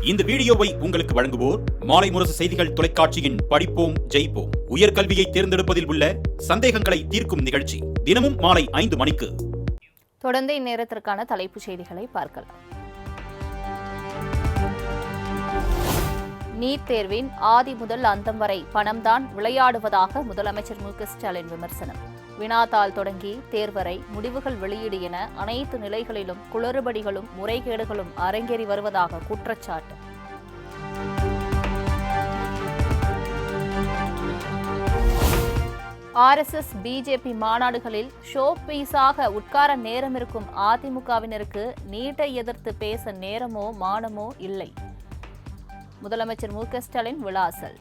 இந்த வீடியோவை உங்களுக்கு வழங்குவோர் மாலை முரசு செய்திகள் தொலைக்காட்சியின் படிப்போம் ஜெயிப்போம் உயர்கல்வியை தேர்ந்தெடுப்பதில் உள்ள சந்தேகங்களை தீர்க்கும் நிகழ்ச்சி தினமும் மாலை 5 மணிக்கு. தொடர்ந்து இந்நேரத்திற்கான தலைப்புச் செய்திகளை பார்க்கலாம். நீட் தேர்வின் ஆதி முதல் அந்தம் வரை பணம்தான் விளையாடுவதாக முதலமைச்சர் மு.க.ஸ்டாலின் விமர்சனம். வினாத்தாள் தொடங்கி தேர்வரை முடிவுகள் வெளியீடு என அனைத்து நிலைகளிலும் குளறுபடிகளும் முறைகேடுகளும் அரங்கேறி வருவதாக குற்றச்சாட்டு. RSS பிஜேபி மாநாடுகளில் ஷோ பீஸாக உட்கார நேரம் இருக்கும் அதிமுகவினருக்கு நீட்டை எதிர்த்து பேச நேரமோ மானமோ இல்லை. முதலமைச்சர் மு.க.ஸ்டாலின் விளாசல்.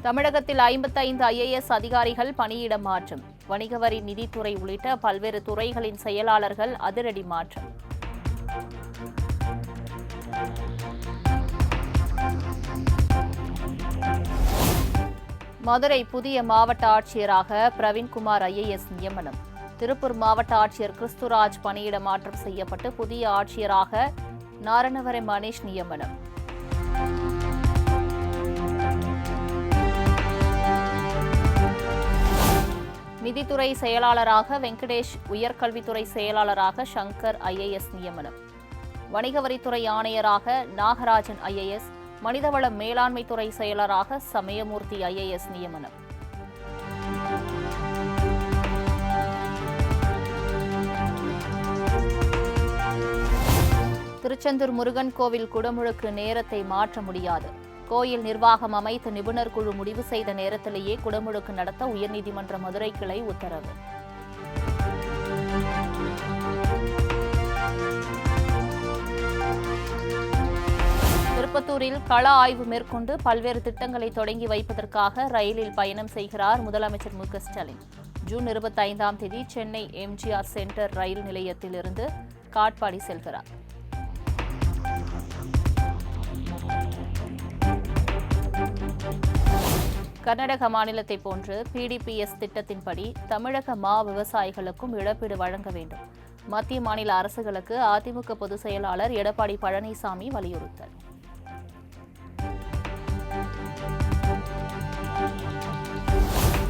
தமிழகத்தில் 55 IAS அதிகாரிகள் பணியிட மாற்றம். வணிக வரி, நிதித்துறை உள்ளிட்ட பல்வேறு துறைகளின் செயலாளர்கள் அதிரடி மாற்றம். மதுரை புதிய மாவட்ட ஆட்சியராக பிரவீன்குமார் IAS நியமனம். திருப்பூர் மாவட்ட ஆட்சியர் கிறிஸ்துராஜ் பணியிட மாற்றம் செய்யப்பட்டு புதிய ஆட்சியராக நாரணவரை மணீஷ் நியமனம். நிதித்துறை செயலாளராக வெங்கடேஷ், உயர்கல்வித்துறை செயலாளராக சங்கர் IAS நியமனம். வணிக வரித்துறை ஆணையராக நாகராஜன் IAS, மனிதவள மேலாண்மைத்துறை செயலராக சமயமூர்த்தி IAS நியமனம். திருச்செந்தூர் முருகன் கோவில் குடமுழுக்கு நேரத்தை மாற்ற முடியாது. கோயில் நிர்வாகம் அமைத்த நிபுணர் குழு முடிவு செய்த நேரத்திலேயே குடமுழுக்கு நடத்த உயர்நீதிமன்ற மதுரை கிளை உத்தரவு. திருப்பத்தூரில் கள ஆய்வு மேற்கொண்டு பல்வேறு திட்டங்களை தொடங்கி வைப்பதற்காக ரயிலில் பயணம் செய்கிறார் முதலமைச்சர் மு.க.ஸ்டாலின். ஜூன் 25ஆம் தேதி சென்னை MGR சென்டர் ரயில் நிலையத்திலிருந்து காட்பாடி செல்கிறார். கர்நாடக மாநிலத்தை போன்று PDPS திட்டத்தின்படி தமிழக மா விவசாயிகளுக்கும் இழப்பீடு வழங்க வேண்டும். மத்திய மாநில அரசுகளுக்கு அதிமுக பொதுச் செயலாளர் எடப்பாடி பழனிசாமி வலியுறுத்தல்.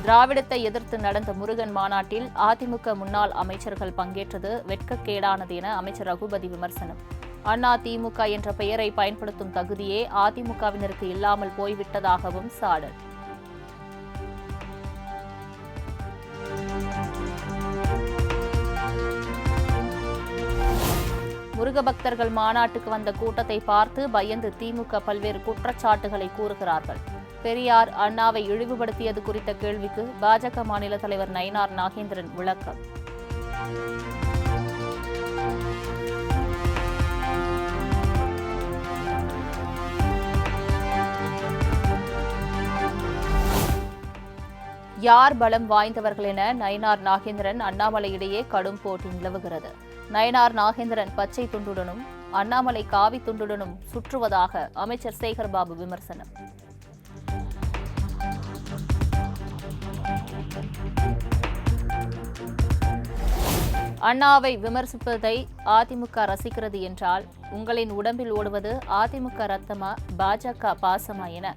திராவிடத்தை எதிர்த்து நடந்த முருகன் மாநாட்டில் அதிமுக முன்னாள் அமைச்சர்கள் பங்கேற்றது வெட்கக்கேடானது என அமைச்சர் ரகுபதி விமர்சனம். அண்ணா திமுக என்ற பெயரை பயன்படுத்தும் தகுதியே அதிமுகவினருக்கு இல்லாமல் போய்விட்டதாகவும் சாடல். முருக பக்தர்கள் மாநாட்டுக்கு வந்த கூட்டத்தை பார்த்து பயந்து திமுக பல்வேறு குற்றச்சாட்டுகளை கூறுகிறார்கள். பெரியார், அண்ணாவை இழிவுபடுத்தியது குறித்த கேள்விக்கு பாஜக மாநில தலைவர் நயினார் நாகேந்திரன் விளக்கம். யார் பலம் வாய்ந்தவர்கள் என நயினார் நாகேந்திரன் அண்ணாமலை இடையே கடும் போட்டி நிலவுகிறது. நயினார் நாகேந்திரன் பச்சை துண்டுடனும் அண்ணாமலை காவி துண்டுடனும் சுற்றுவதாக அமைச்சர் சேகர்பாபு விமர்சனம். அண்ணாவை விமர்சிப்பதை அதிமுக ரசிக்கிறது என்றால் உங்களின் உடம்பில் ஓடுவது அதிமுக ரத்தமா பாஜக பாசமா என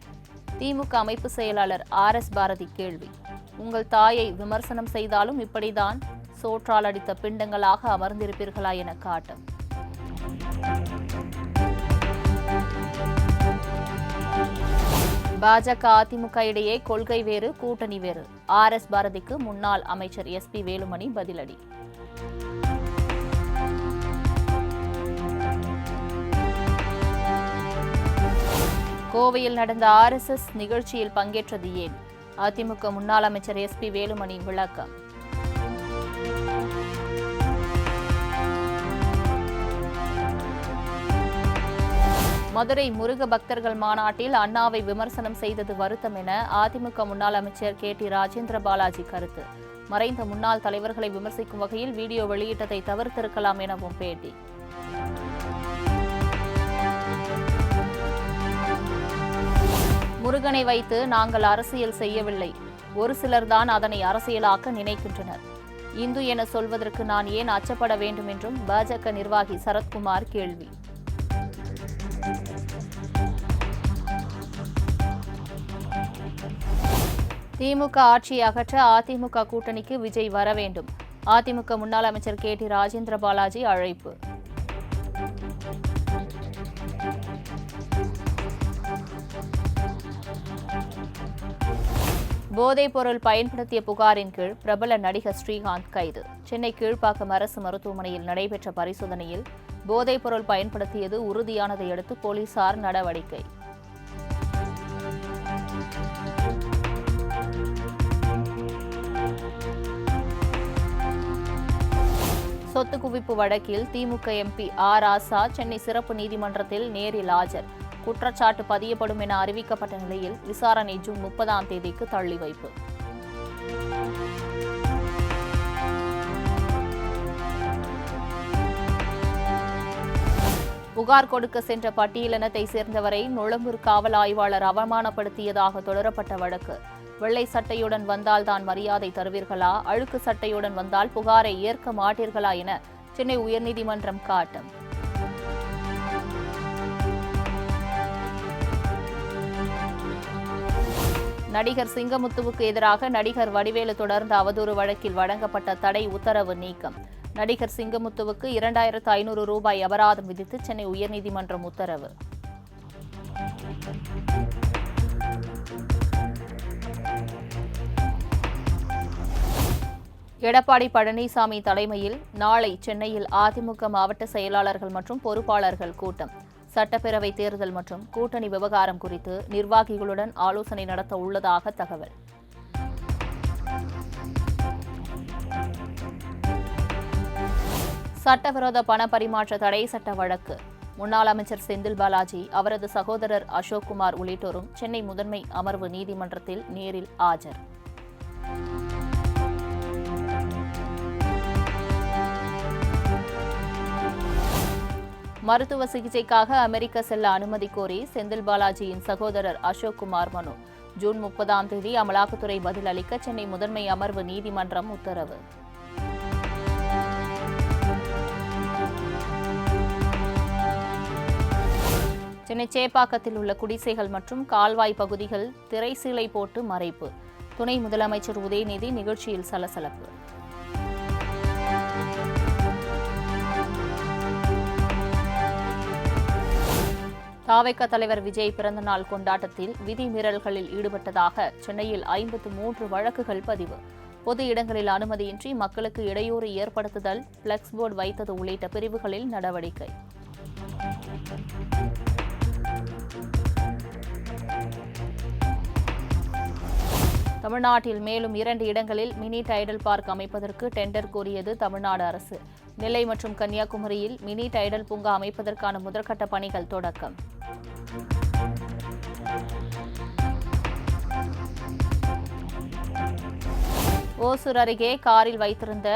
திமுக அமைப்பு செயலாளர் RS பாரதி கேள்வி. உங்கள் தாயை விமர்சனம் செய்தாலும் இப்படிதான் சோற்றால் அடித்த பிண்டங்களாக அமர்ந்திருப்பீர்களா என காட்டும். பாஜக அதிமுக இடையே கொள்கை வேறு, கூட்டணி வேறு. RS பாரதிக்கு முன்னாள் அமைச்சர் SP வேலுமணி பதிலடி. கோவையில் நடந்த RSS நிகழ்ச்சியில் பங்கேற்றது ஏன்? அதிமுக முன்னாள் அமைச்சர் SP வேலுமணி விளக்கம். மதுரை முருக பக்தர்கள் மாநாட்டில் அண்ணாவை விமர்சனம் செய்தது வருத்தம் என அதிமுக முன்னாள் அமைச்சர் KT ராஜேந்திர பாலாஜி கருத்து. மறைந்த முன்னாள் தலைவர்களை விமர்சிக்கும் வகையில் வீடியோ வெளியிட்டதை தவிர்த்திருக்கலாம் எனவும் பேட்டி. முருகனை வைத்து நாங்கள் அரசியல் செய்யவில்லை, ஒரு சிலர்தான் அதனை அரசியலாக்க நினைக்கின்றனர். இந்து என சொல்வதற்கு நான் ஏன் அச்சப்பட வேண்டும் என்றும் பாஜக நிர்வாகி சரத்குமார் கேள்வி. திமுக ஆட்சியை அகற்ற அதிமுக கூட்டணிக்கு விஜய் வர வேண்டும். அதிமுக முன்னாள் அமைச்சர் KT ராஜேந்திர பாலாஜி அழைப்பு. போதைப் பொருள் பயன்படுத்திய புகாரின் கீழ் பிரபல நடிகர் ஸ்ரீகாந்த் கைது. சென்னை கீழ்ப்பாக்கம் அரசு மருத்துவமனையில் நடைபெற்ற பரிசோதனையில் போதைப் பொருள் பயன்படுத்தியது உறுதியானதை அடுத்து போலீசார் நடவடிக்கை. சொத்து குவிப்பு வழக்கில் திமுக MP R. ராசா சென்னை சிறப்பு நீதிமன்றத்தில் நேரில் ஆஜர். குற்றச்சாட்டு பதியப்படும் என அறிவிக்கப்பட்ட நிலையில் விசாரணை ஜூன் 30ஆம் தேதிக்கு தள்ளி வைப்பு. புகார் கொடுக்க சென்ற பட்டியலினத்தை சேர்ந்தவரை நுளம்பூர் காவல் ஆய்வாளர் அவமானப்படுத்தியதாக தொடரப்பட்ட வழக்கு. வெள்ளை சட்டையுடன் வந்தால் தான் மரியாதை தருவீர்களா, அழுக்கு சட்டையுடன் வந்தால் புகாரை ஏற்க மாட்டீர்களா என சென்னை உயர்நீதிமன்றம் காட்டம். நடிகர் சிங்கமுத்துவுக்கு எதிராக நடிகர் வடிவேலு தொடர்ந்த அவதூறு வழக்கில் வழங்கப்பட்ட தடை உத்தரவு நீக்கம். நடிகர் சிங்கமுத்துவுக்கு 2500 ரூபாய் அபராதம் விதித்து சென்னை உயர்நீதிமன்றம் உத்தரவு. எடப்பாடி பழனிசாமி தலைமையில் நாளை சென்னையில் அதிமுக மாவட்ட செயலாளர்கள் மற்றும் பொறுப்பாளர்கள் கூட்டம். சட்டப்பேரவை தேர்தல் மற்றும் கூட்டணி விவகாரம் குறித்து நிர்வாகிகளுடன் ஆலோசனை நடத்த உள்ளதாக தகவல். சட்டவிரோத பண பரிமாற்ற தடை சட்ட வழக்கு. முன்னாள் அமைச்சர் செந்தில் பாலாஜி, அவரது சகோதரர் அசோக்குமார் உள்ளிட்டோரும் சென்னை முதன்மை அமர்வு நீதிமன்றத்தில் நேரில் ஆஜர். மருத்துவ சிகிச்சைக்காக அமெரிக்க செல்ல அனுமதி கோரி செந்தில் பாலாஜியின் சகோதரர் அசோக்குமார் மனு. ஜூன் 30ஆம் தேதி அமலாக்கத்துறை பதில் அளிக்க சென்னை முதன்மை அமர்வு நீதிமன்றம் உத்தரவு. சென்னை சேப்பாக்கத்தில் உள்ள குடிசைகள் மற்றும் கால்வாய் பகுதிகள் திரைசீலை போட்டு மறைப்பு. துணை முதலமைச்சர் உதயநிதி நிகழ்ச்சியில் சலசலப்பு. தாவேகா தலைவர் விஜய் பிறந்தநாள் கொண்டாட்டத்தில் விதிமீறல்களில் ஈடுபட்டதாக சென்னையில் 53 வழக்குகள் பதிவு. பொது இடங்களில் அனுமதியின்றி மக்களுக்கு இடையூறு ஏற்படுத்துதல், பிளக்ஸ் போர்டு வைத்தது உள்ளிட்ட பிரிவுகளில் நடவடிக்கை. தமிழ்நாட்டில் மேலும் 2 இடங்களில் மினி டைடல் பார்க் அமைப்பதற்கு டெண்டர் கோரியது தமிழ்நாடு அரசு. நெல்லை மற்றும் கன்னியாகுமரியில் மினி டைடல் பூங்கா அமைப்பதற்கான முதற்கட்ட பணிகள் தொடக்கம். ஓசூர் அருகே காரில் வைத்திருந்த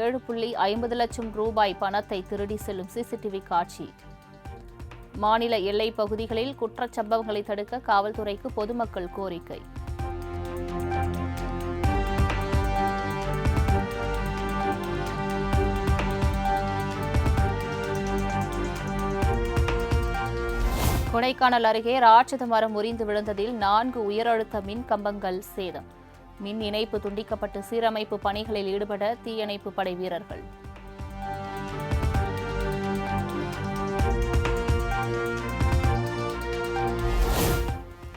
7.50 லட்சம் ரூபாய் பணத்தை திருடி செல்லும் CCTV காட்சி. மாநில எல்லைப் பகுதிகளில் குற்றச் சம்பவங்களை தடுக்க காவல்துறைக்கு பொதுமக்கள் கோரிக்கை. கொடைக்கானல் அருகே ராட்சத மரம் முறிந்து விழுந்ததில் 4 உயரழுத்த மின் கம்பங்கள் சேதம். மின் இணைப்பு துண்டிக்கப்பட்டு சீரமைப்பு பணிகளில் ஈடுபட தீயணைப்பு படை வீரர்கள்.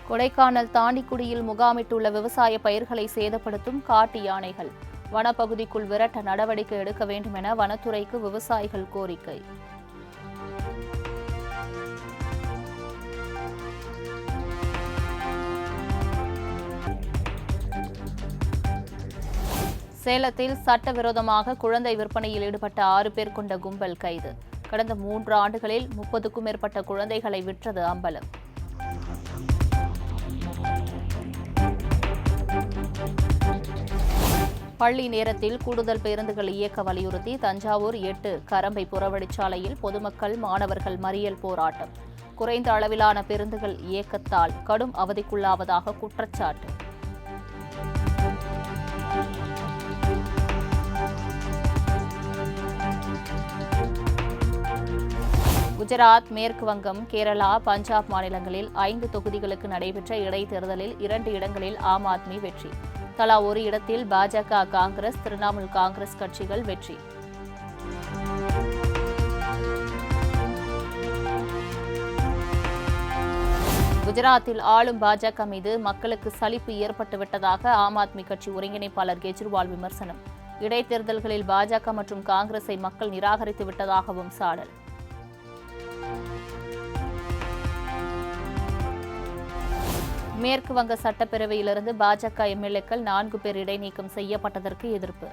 கொடைக்கானல் தாண்டிக்குடியில் முகாமிட்டுள்ள விவசாய பயிர்களை சேதப்படுத்தும் காட்டு யானைகள். வனப்பகுதிக்குள் விரட்ட நடவடிக்கை எடுக்க வேண்டும் என வனத்துறைக்கு விவசாயிகள் கோரிக்கை. சேலத்தில் சட்டவிரோதமாக குழந்தை விற்பனையில் ஈடுபட்ட 6 பேர் கொண்ட கும்பல் கைது. கடந்த 3 ஆண்டுகளில் 30க்கும் மேற்பட்ட குழந்தைகளை விற்றது அம்பலம். பள்ளி நேரத்தில் கூடுதல் பேருந்துகள் இயக்க வலியுறுத்தி தஞ்சாவூர் 8 கரம்பை புறவழிச்சாலையில் பொதுமக்கள், மாணவர்கள் மறியல் போராட்டம். குறைந்த அளவிலான பேருந்துகள் இயக்கத்தால் கடும் அவதிக்குள்ளாவதாக குற்றச்சாட்டு. குஜராத், மேற்கு வங்கம், கேரளா, பஞ்சாப் மாநிலங்களில் 5 தொகுதிகளுக்கு நடைபெற்ற இடைத்தேர்தலில் 2 இடங்களில் ஆம் ஆத்மி வெற்றி. தலா ஒரு இடத்தில் பாஜக, காங்கிரஸ், திரிணாமுல் காங்கிரஸ் கட்சிகள் வெற்றி. குஜராத்தில் ஆளும் பாஜக மீது மக்களுக்கு சலிப்பு ஏற்பட்டுவிட்டதாக ஆம் ஆத்மி கட்சி ஒருங்கிணைப்பாளர் கெஜ்ரிவால் விமர்சனம். இடைத்தேர்தல்களில் பாஜக மற்றும் காங்கிரஸை மக்கள் நிராகரித்து விட்டதாகவும் சாடல். மேற்கு வங்க சட்டப்பேரவையிலிருந்து பாஜக எம்எல்ஏக்கள் 4 பேர் இடைநீக்கம் செய்யப்பட்டதற்கு எதிர்ப்பு.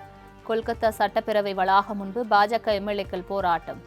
கொல்கத்தா சட்டப்பேரவை வளாகம் முன்பு பாஜக எம்எல்ஏக்கள் போராட்டம்.